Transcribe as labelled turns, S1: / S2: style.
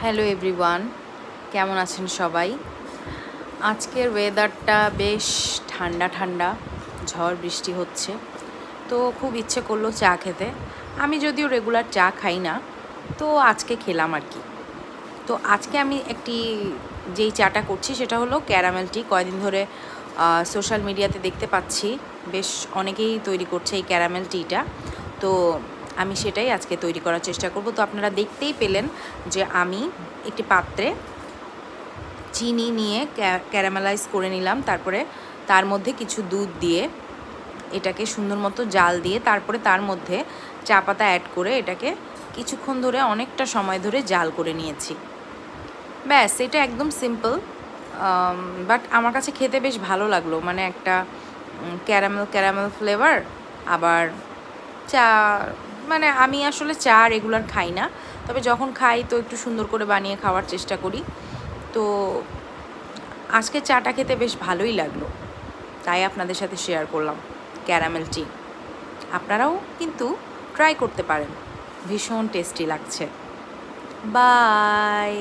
S1: Hello everyone, কেমন আছেন সবাই? আজকের ওয়েদারটা বেশ ঠান্ডা ঠান্ডা, ঝড় বৃষ্টি হচ্ছে। তো খুব ইচ্ছে করলো চা খেতে। আমি যদিও রেগুলার চা খাই না, তো আজকে খেলাম আর কি। তো আজকে আমি যেই চাটা করছি সেটা হলো ক্যারামেল টি। কয়দিন ধরে সোশ্যাল মিডিয়াতে দেখতে পাচ্ছি বেশ অনেকেই তৈরি করছে এই ক্যারামেল টিটা। তো আমি সেটাই আজকে তৈরি করার চেষ্টা করব। তো আপনারা দেখতেই পেলেন যে আমি একটি পাত্রে চিনি নিয়ে ক্যারামেলাইজ করে নিলাম। তারপরে তার মধ্যে কিছু দুধ দিয়ে এটাকে সুন্দর মতো জাল দিয়ে তারপরে তার মধ্যে চা পাতা অ্যাড করে এটাকে কিছুক্ষণ ধরে অনেকটা সময় ধরে জাল করে নিয়েছি। ব্যাস, এটা একদম সিম্পল, বাট আমার কাছে খেতে বেশ ভালো লাগলো। মানে একটা ক্যারামেল ক্যারামেল ফ্লেভার। আবার চা, মানে আমি আসলে চা রেগুলার খাই না, তবে যখন খাই তো একটু সুন্দর করে বানিয়ে খাওয়ার চেষ্টা করি। তো আজকে চাটা খেতে বেশ ভালোই লাগলো, তাই আপনাদের সাথে শেয়ার করলাম ক্যারামেল টি। আপনারাও কিন্তু ট্রাই করতে পারেন, ভীষণ টেস্টি লাগছে। বাই।